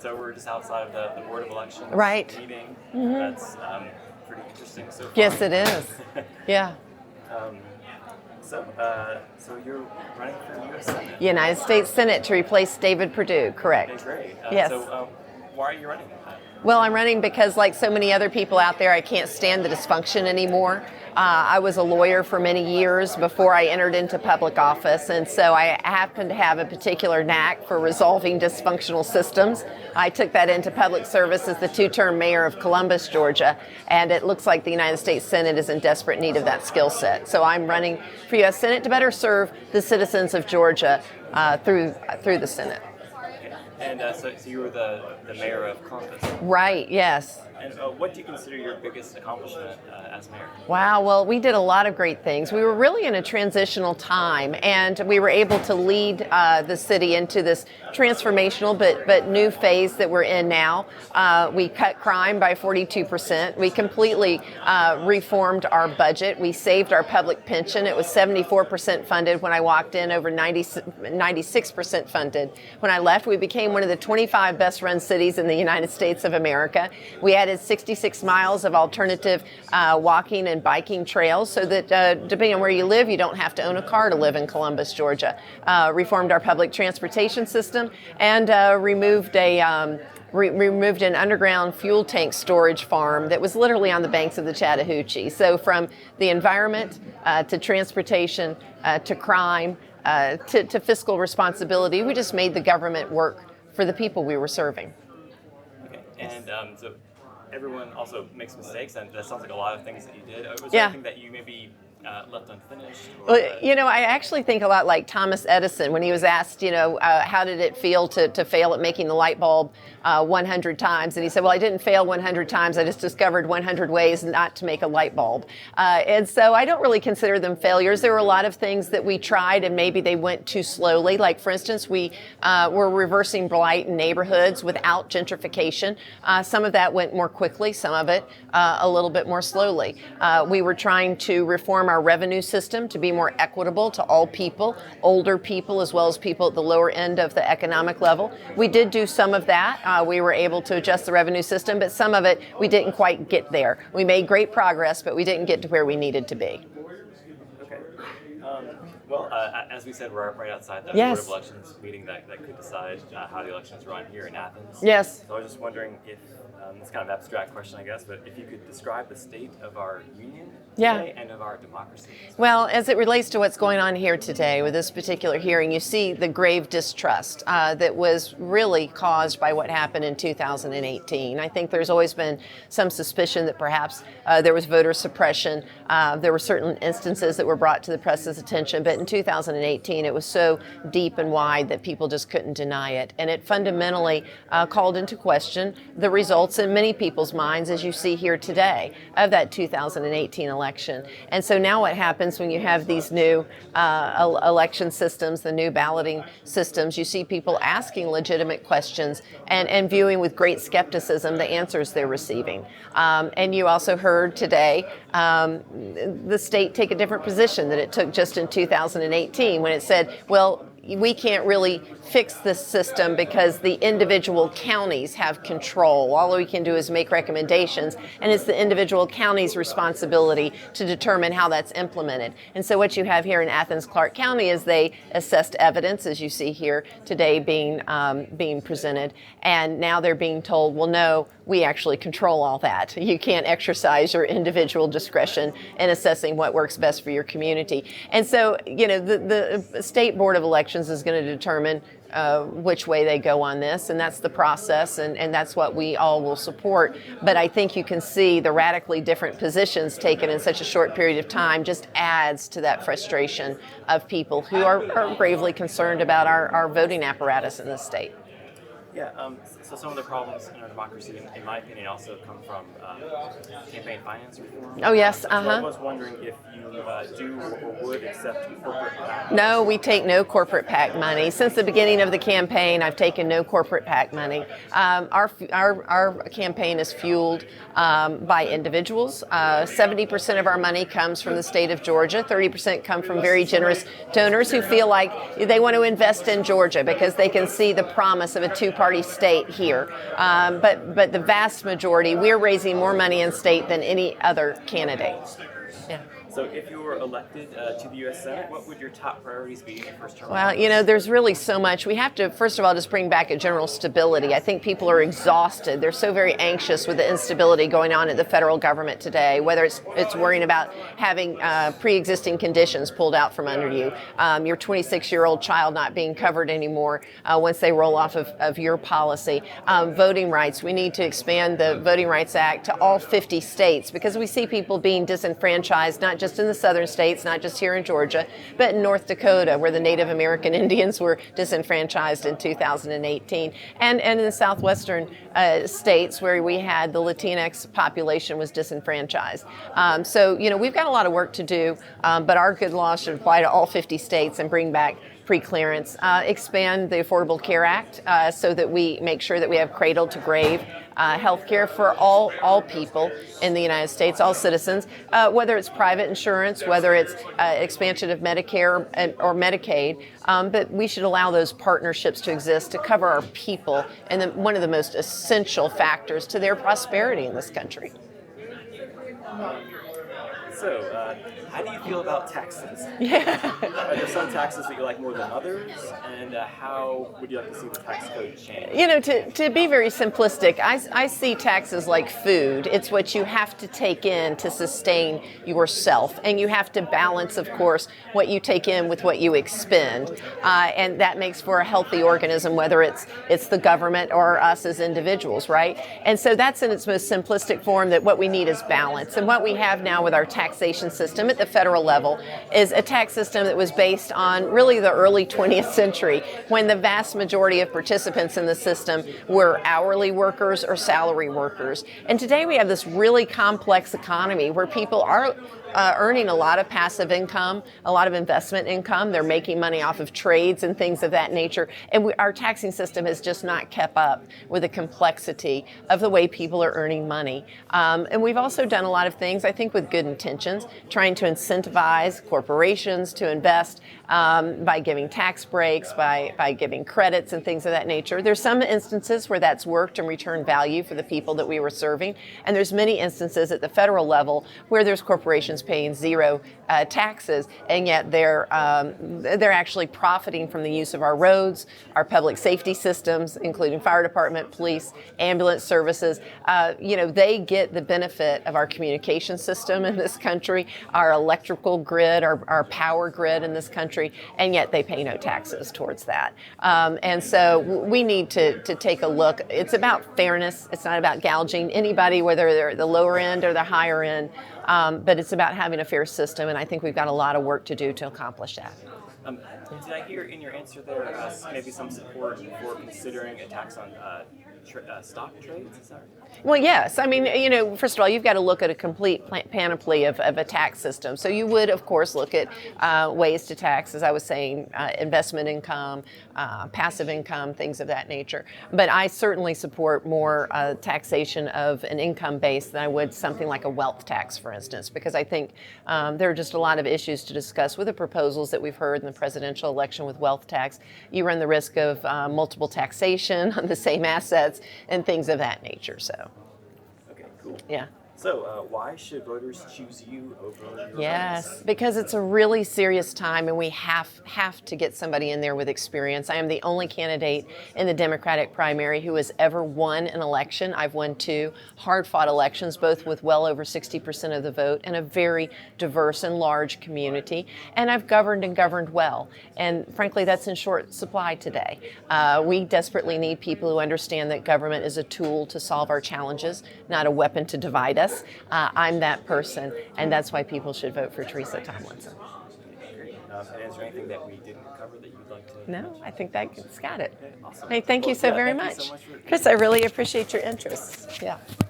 So we're just outside of the Board of Elections meeting. That's pretty interesting so far. Yes, it is. Yeah. So you're running for the U.S. Senate? United States Senate to replace David Perdue, correct. Okay, great. Yes. So why are you running? Well, I'm running because, like so many other people out there, I can't stand the dysfunction anymore. I was a lawyer for many years before I entered into public office, and so I happen to have a particular knack for resolving dysfunctional systems. I took that into public service as the two-term mayor of Columbus, Georgia, and it looks like the United States Senate is in desperate need of that skill set. So I'm running for U.S. Senate to better serve the citizens of Georgia through the Senate. And so you were the mayor of Columbus. Right, yes. And what do you consider your biggest accomplishment as mayor? Wow, well, we did a lot of great things. We were really in a transitional time, and we were able to lead the city into this transformational but new phase that we're in now. We cut crime by 42%. We completely reformed our budget. We saved our public pension. It was 74% funded when I walked in, over 96% funded. When I left, we became one of the 25 best-run cities in the United States of America. We added 66 miles of alternative walking and biking trails so that depending on where you live, you don't have to own a car to live in Columbus, Georgia. Reformed our public transportation system and removed an underground fuel tank storage farm that was literally on the banks of the Chattahoochee. So from the environment to transportation to crime to fiscal responsibility, we just made the government work for the people we were serving. Okay. And so everyone also makes mistakes, and that sounds like a lot of things that you did. Was there anything that you maybe left unfinished? Or, well, I actually think a lot like Thomas Edison when he was asked, how did it feel to fail at making the light bulb 100 times? And he said, well, I didn't fail 100 times. I just discovered 100 ways not to make a light bulb. And so I don't really consider them failures. There were a lot of things that we tried and maybe they went too slowly. Like, for instance, we were reversing blight in neighborhoods without gentrification. Some of that went more quickly, some of it a little bit more slowly. We were trying to reform our revenue system to be more equitable to all people, older people as well as people at the lower end of the economic level. We did do some of that. We were able to adjust the revenue system, but some of it we didn't quite get there. We made great progress, but we didn't get to where we needed to be. Okay. As we said, we're right outside the Board of Elections meeting that could decide how the elections run here in Athens. Yes. So I was just wondering if, it's kind of an abstract question, I guess, but if you could describe the state of our union today and of our democracy. Well, as it relates to what's going on here today with this particular hearing, you see the grave distrust that was really caused by what happened in 2018. I think there's always been some suspicion that perhaps there was voter suppression. There were certain instances that were brought to the press's attention, but in 2018 it was so deep and wide that people just couldn't deny it. And it fundamentally called into question the results in many people's minds, as you see here today, of that 2018 election. And so now what happens when you have these new election systems, the new balloting systems, you see people asking legitimate questions and viewing with great skepticism the answers they're receiving. And you also heard today the state take a different position that it took just in 2018 when it said, well, we can't really fix this system because the individual counties have control. All we can do is make recommendations, and it's the individual county's responsibility to determine how that's implemented. And so what you have here in Athens-Clarke County is they assessed evidence, as you see here today being presented, and now they're being told, well, no, we actually control all that. You can't exercise your individual discretion in assessing what works best for your community. And so, the State Board of Elections is going to determine which way they go on this, and that's the process, and that's what we all will support. But I think you can see the radically different positions taken in such a short period of time just adds to that frustration of people who are gravely concerned about our voting apparatus in this state. Yeah, so some of the problems in our democracy, in my opinion, also come from campaign finance reform. Oh, yes, So I was wondering if you do or would accept corporate PAC. No, we take no corporate PAC money. Since the beginning of the campaign, I've taken no corporate PAC money. Our campaign is fueled by individuals. 70% of our money comes from the state of Georgia. 30% come from very generous donors who feel like they want to invest in Georgia because they can see the promise of a 2% party state here. But the vast majority, we're raising more money in state than any other candidate. Yeah. So if you were elected to the U.S. Senate, what would your top priorities be in your first term? Well, there's really so much. We have to, first of all, just bring back a general stability. I think people are exhausted. They're so very anxious with the instability going on in the federal government today, whether it's worrying about having pre-existing conditions pulled out from under you, your 26-year-old child not being covered anymore once they roll off of your policy, voting rights. We need to expand the Voting Rights Act to all 50 states because we see people being disenfranchised, not just in the southern states, not just here in Georgia, but in North Dakota, where the Native American Indians were disenfranchised in 2018, and in the southwestern states where we had the Latinx population was disenfranchised. So, we've got a lot of work to do, but our good law should apply to all 50 states and bring back pre-clearance, expand the Affordable Care Act so that we make sure that we have cradle to grave health care for all people in the United States, all citizens, whether it's private insurance, whether it's expansion of Medicare or Medicaid, but we should allow those partnerships to exist to cover our people and one of the most essential factors to their prosperity in this country. So, how do you feel about taxes? Yeah. Are there some taxes that you like more than others? And how would you like to see the tax code change? To be very simplistic, I see taxes like food. It's what you have to take in to sustain yourself. And you have to balance, of course, what you take in with what you expend. And that makes for a healthy organism, whether it's the government or us as individuals, right? And so that's in its most simplistic form, that what we need is balance. And what we have now with our taxation system at the federal level is a tax system that was based on really the early 20th century, when the vast majority of participants in the system were hourly workers or salary workers. And today we have this really complex economy where people are earning a lot of passive income, a lot of investment income. They're making money off of trades and things of that nature. And our taxing system has just not kept up with the complexity of the way people are earning money. And we've also done a lot of things, I think, with good intentions, trying to incentivize corporations to invest by giving tax breaks, by giving credits and things of that nature. There's some instances where that's worked and returned value for the people that we were serving. And there's many instances at the federal level where there's corporations paying zero taxes, and yet they're actually profiting from the use of our roads, our public safety systems, including fire department, police, ambulance services. They get the benefit of our communication system in this country, our electrical grid, our power grid in this country, and yet they pay no taxes towards that. And so we need to take a look. It's about fairness. It's not about gouging anybody, whether they're the lower end or the higher end, but it's about having a fair system, and I think we've got a lot of work to do to accomplish that. Did I hear in your answer there maybe some support for considering a tax on stock trades? Is that right? Well, yes. I mean, first of all, you've got to look at a complete panoply of a tax system. So you would, of course, look at ways to tax, as I was saying, investment income, passive income, things of that nature. But I certainly support more taxation of an income base than I would something like a wealth tax, for instance, because I think there are just a lot of issues to discuss with the proposals that we've heard in the presidential election with wealth tax. You run the risk of multiple taxation on the same assets and things of that nature. So. Okay, cool. Yeah. So why should voters choose you over your Yes, friends? because it's a really serious time, and we have to get somebody in there with experience. I am the only candidate in the Democratic primary who has ever won an election. I've won 2 hard-fought elections, both with well over 60% of the vote, in a very diverse and large community. And I've governed and governed well. And frankly, that's in short supply today. We desperately need people who understand that government is a tool to solve our challenges, not a weapon to divide us. I'm that person, and that's why people should vote for Teresa Tomlinson. Great. And is there anything that we didn't cover that you'd like to? No, I think that's got it. Okay, awesome. Hey, thank you so very much. Thank you so much Chris, I really appreciate your interest. Yeah.